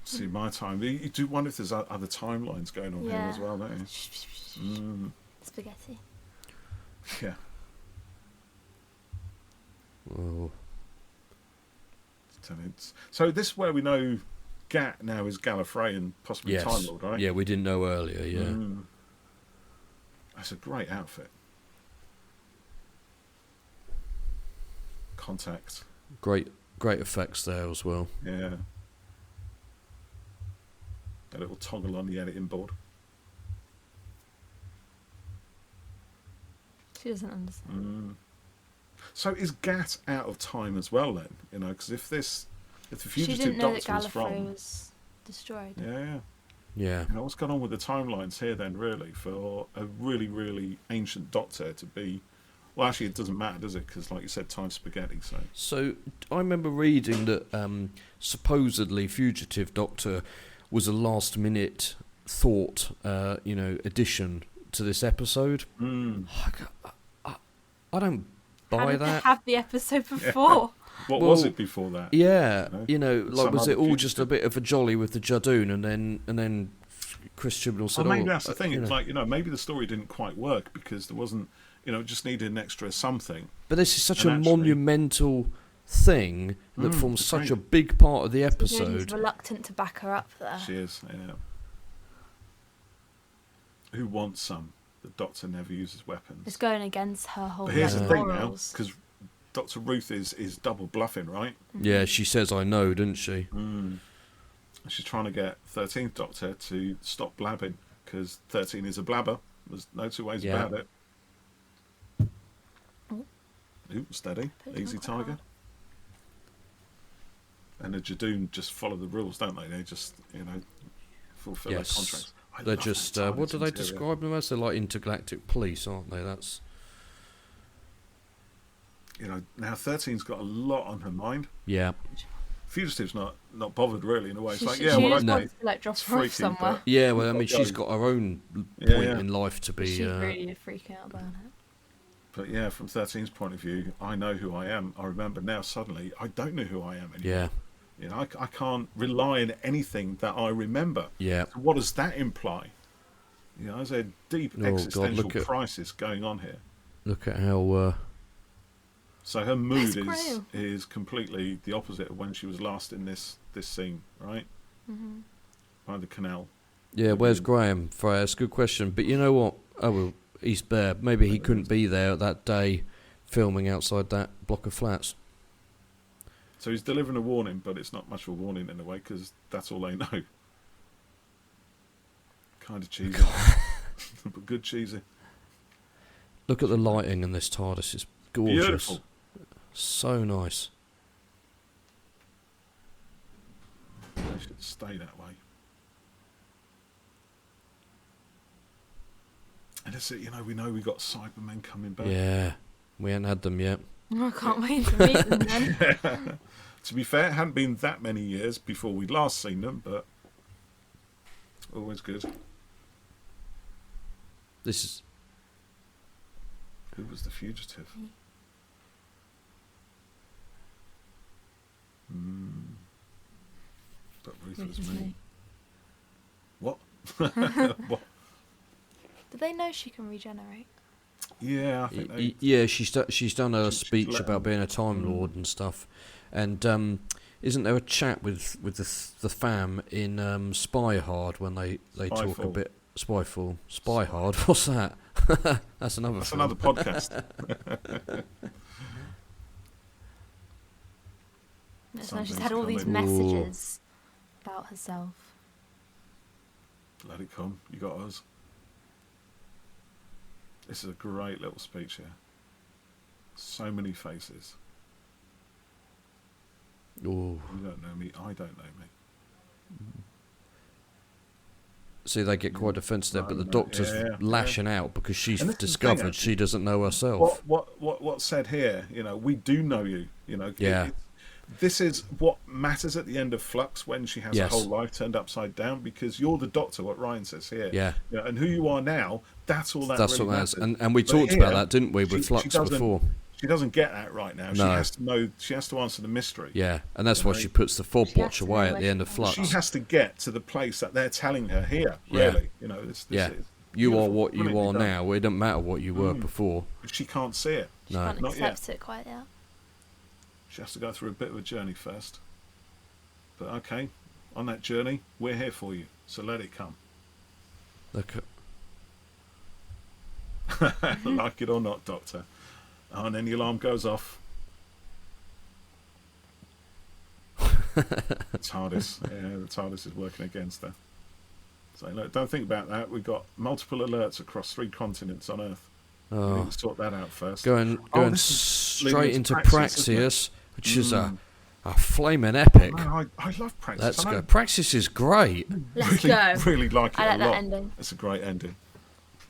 See, my time. You do wonder if there's other timelines going on here as well, don't you? Spaghetti. Yeah. Oh. So this is where we know Gat now is Gallifrey and possibly Time Lord, right? Yeah, we didn't know earlier, yeah. That's a great outfit. Contact. Great effects there as well. Yeah. A little toggle on the editing board. She doesn't understand. So is Gat out of time as well then? Because if the Fugitive she didn't know that Doctor Gallifrey was destroyed. Yeah. What's going on with the timelines here then, really, for a really, really ancient Doctor to be... Well, actually, it doesn't matter, does it? Because, like you said, time's spaghetti, So I remember reading that supposedly Fugitive Doctor was a last-minute thought, addition to this episode. I don't buy How did that. they have the episode before? What was it before that? Yeah, was it all fugitive. just a bit of a jolly with the Judoon, and then Chris Chibnall said, maybe that's the thing. It's like, maybe the story didn't quite work because there wasn't, it just needed an extra something. But this is such a monumental thing that forms such a big part of the episode. He's reluctant to back her up there. She is, yeah. Who wants some? The Doctor never uses weapons. It's going against her whole But here's the thing now, morals. because Dr. Ruth is double bluffing, right? Yeah, she says I know, doesn't she? She's trying to get 13th Doctor to stop blabbing, because 13 is a blabber. There's no two ways about it. Ooh, steady. Easy, Tiger. And the Judoon just follow the rules, don't they? They just, fulfill their contracts. They're just, what do they describe them as? They're like intergalactic police, aren't they? That's... now 13's got a lot on her mind. Yeah. Fugitive's not bothered really in a way. It's like, she just wants to it's drop her off freaky, somewhere. Yeah, well, I mean, she's got her own point in life to be... She's really freaking out about it. But yeah, from 13's point of view, I know who I am. I remember now suddenly I don't know who I am anymore. Yeah. I can't rely on anything that I remember. Yeah. So what does that imply? There's a deep existential crisis going on here. Look at how... So her mood is completely the opposite of when she was last in this scene, right? Mm-hmm. By the canal. Yeah, where's Graham? Freya, it's a good question. But you know what? Oh, well, he's there. Maybe he couldn't be there that day filming outside that block of flats. So he's delivering a warning, but it's not much of a warning in a way, because that's all they know. Kind of cheesy. But good cheesy. Look at the lighting in this TARDIS. It's gorgeous. Beautiful. So nice. They should stay that way. And that's it, we know we got Cybermen coming back. Yeah, we ain't had them yet. I can't wait to meet them then. To be fair, it hadn't been that many years before we'd last seen them, but always good. This is... Who was the Fugitive? But Ruth was me. What? What? Do they know she can regenerate? Yeah, I think they... Yeah, she's done a speech about being a Time Lord and stuff. And isn't there a chat with the fam in Spy Hard when they talk a bit... Spyfall. Spy Hard? What's that? That's another podcast. So she's had all these messages about herself. Let it come. You got us. This is a great little speech here. So many faces. Ooh. You don't know me. I don't know me. See, they get quite defensive there, but the Doctor's lashing out because she's discovered she doesn't know herself. What's said here? You know, we do know you. You know. Yeah. This is what matters at the end of Flux when she has her whole life turned upside down, because you're the Doctor, what Ryan says here. Yeah. You know, and who you are now, that's all that That's really what matters. matters. And we talked about that, didn't we, with Flux before? She doesn't get that right now. No. She has to know. She has to answer the mystery. Yeah, and that's why she puts the fob watch away at the end of Flux. She has to get to the place that they're telling her here. Really, you know. This is you are what you are now. It doesn't matter what you were before. She can't see it. She can't accept it quite yet. She has to go through a bit of a journey first. But okay, on that journey, we're here for you. So let it come. Okay. Like it or not, Doctor. Oh, and then the alarm goes off. The TARDIS is working against her. So look, don't think about that. We've got multiple alerts across 3 continents on Earth. We need to sort that out first. Going straight into Praxis, which is a flaming epic. Oh, man, I love Praxis. Let's go. Praxis is great. Let's go. Really like it I like a that lot. ending. It's a great ending.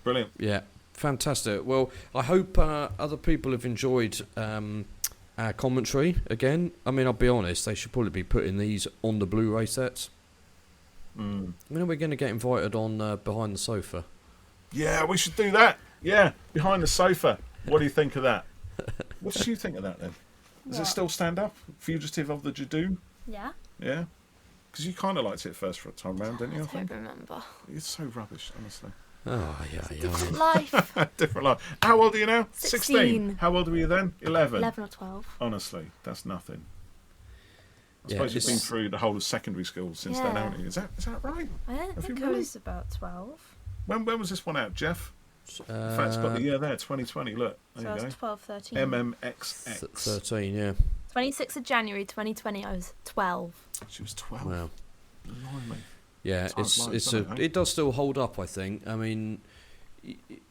Brilliant. Yeah, fantastic. Well, I hope other people have enjoyed our commentary again. I mean, I'll be honest, they should probably be putting these on the Blu-ray sets. When are we going to get invited on Behind the Sofa? Yeah, we should do that. Yeah, Behind the Sofa. What do you think of that? What did you think of that then? Does it still stand up? Fugitive of the Judoon? Yeah. Yeah? Because you kind of liked it first for a time round, didn't you? I don't remember. It's so rubbish, honestly. Oh, yeah. Different life. Different life. How old are you now? 16. How old were you then? 11. 11 or 12. Honestly, that's nothing. I Yeah, suppose you've been through the whole of secondary school since then, haven't you? Is that right? I don't Have think you I really? was about 12. When was this one out, Jeff? In fact, it's got the year there, 2020. Look, there So I you was go. 12, 13. MMXX. 13, yeah. 26th of January 2020, I was 12. She was 12. Wow. Blimey. Yeah, it does still hold up, I think. I mean,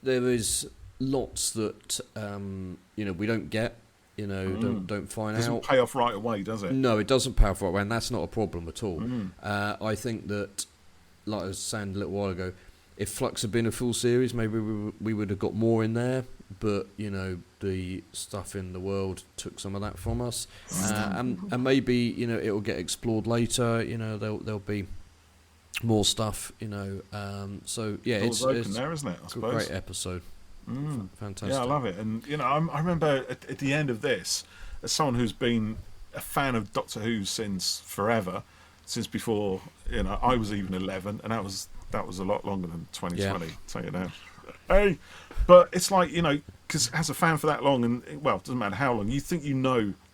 there is lots that we don't get, don't find out. It doesn't pay off right away, does it? No, it doesn't pay off right away, and that's not a problem at all. I think that, like I was saying a little while ago, if Flux had been a full series, maybe we would have got more in there. But the stuff in the world took some of that from us, and maybe it will get explored later. There'll be more stuff. So yeah, it's there, isn't it? I suppose. Great episode. Fantastic. Yeah, I love it. And I remember at the end of this, as someone who's been a fan of Doctor Who since forever, since before I was even 11, and that was a lot longer than 2020. Tell you now. Hey, but it's like because as a fan for that long, and it doesn't matter how long, you think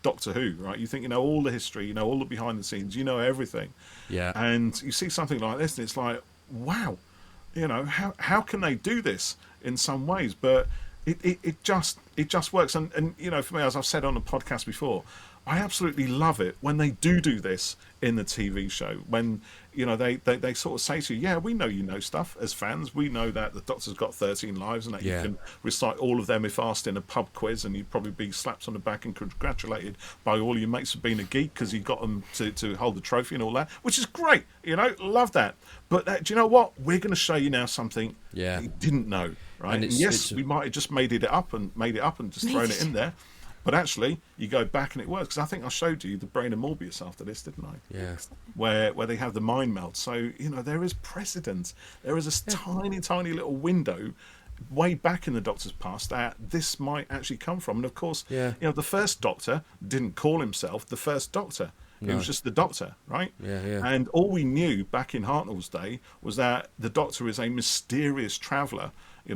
Doctor Who, right? You think all the history, all the behind the scenes, everything. Yeah. And you see something like this, and it's like, wow, how can they do this in some ways? But it just works. And for me, as I've said on the podcast before, I absolutely love it when they do this in the TV show. When they sort of say to you, we know stuff as fans. We know that the Doctor's got 13 lives and that you can recite all of them if asked in a pub quiz, and you'd probably be slapped on the back and congratulated by all your mates for being a geek because you got them to hold the trophy and all that, which is great. Love that. But do you know what? We're going to show you now something that you didn't know, right? And yes, we might have just made it up and just thrown it in there. But actually, you go back and it works. Because I think I showed you the Brain of Morbius after this, didn't I? Yeah. Where they have the mind meld. So, there is precedent. There is a tiny, tiny little window way back in the Doctor's past that this might actually come from. And of course, the first Doctor didn't call himself the first Doctor. No. It was just the Doctor, right? Yeah, yeah. And all we knew back in Hartnell's day was that the Doctor is a mysterious traveller,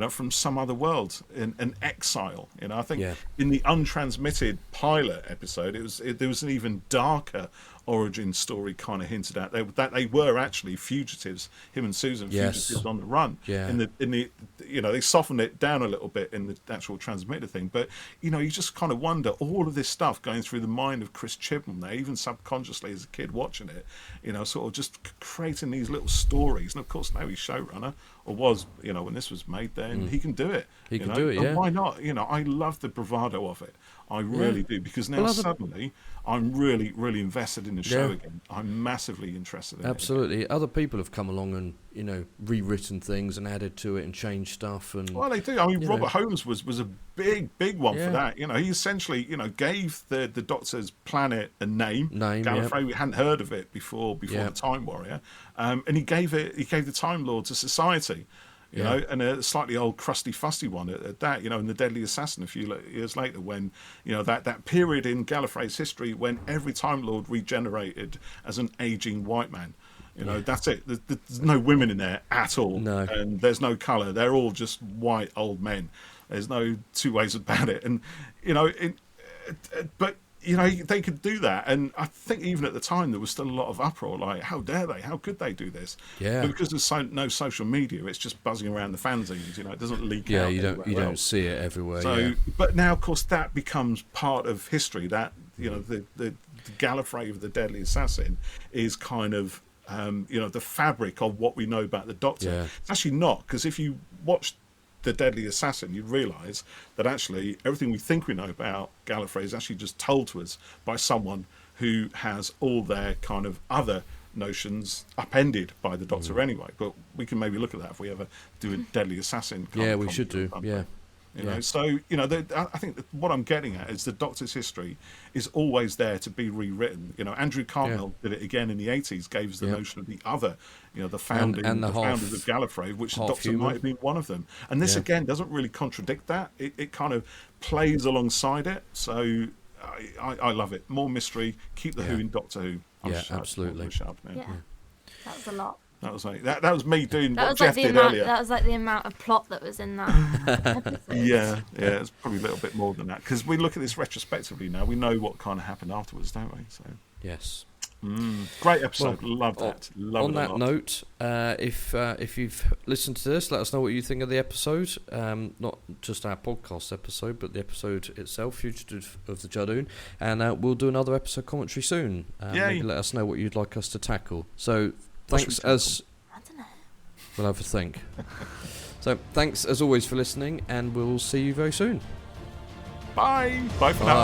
from some other world, an exile. I think in the untransmitted pilot episode, there was an even darker origin story kind of hinted at that they were actually fugitives. Him and Susan, fugitives on the run. Yeah. In the they softened it down a little bit in the actual transmitter thing. But, you just kind of wonder all of this stuff going through the mind of Chris Chibnall there, even subconsciously as a kid watching it, sort of just creating these little stories. And of course, now he's showrunner, or was, when this was made, then he can do it. He can do it, yeah. And why not? I love the bravado of it. I really do, because now suddenly I'm really, really invested in the show again. I'm massively interested in it. Absolutely. Other people have come along and, rewritten things and added to it and changed stuff. And well, they do. I mean, Robert Holmes was a big one for that. He essentially, gave the Doctor's planet a name. Gallifrey, we hadn't heard of it before the Time Warrior. And he gave the Time Lords a society. And a slightly old crusty fusty one at that, and the Deadly Assassin a few years later, when, that period in Gallifrey's history when every Time Lord regenerated as an aging white man. That's it. There's no women in there at all. No. And there's no colour. They're all just white old men. There's no two ways about it. And, but... they could do that, and I think even at the time there was still a lot of uproar, like, how dare they? How could they do this? Yeah. But because there's no social media, it's just buzzing around the fanzines. It doesn't leak out. Yeah, you don't see it everywhere. So, but now, of course, that becomes part of history. That the Gallifrey of the Deadly Assassin is kind of the fabric of what we know about the Doctor. Yeah. It's actually not, because if you watch the Deadly Assassin, you'd realise that actually everything we think we know about Gallifrey is actually just told to us by someone who has all their kind of other notions upended by the Doctor anyway. But we can maybe look at that if we ever do a Deadly Assassin. We should do. So I think that what I'm getting at is the Doctor's history is always there to be rewritten. Andrew Cartmel did it again in the 80s, gave us the notion of the other, the founding and the founders of Gallifrey, which the Doctor might have been one of them. And this again doesn't really contradict that. It kind of plays alongside it. So I love it. More mystery. Keep the Who in Doctor Who. Absolutely. That was a lot. That was me doing what Jeff did earlier. That was like the amount of plot that was in that episode. It's probably a little bit more than that, because we look at this retrospectively now. We know what kind of happened afterwards, don't we? So yes. Great episode. Love that. On that note, if you've listened to this, let us know what you think of the episode. Not just our podcast episode, but the episode itself, Fugitive of the Judoon. And we'll do another episode commentary soon. Maybe let us know what you'd like us to tackle. So thanks I don't know. We'll have a think. So thanks as always for listening, and we'll see you very soon. Bye. Bye for now.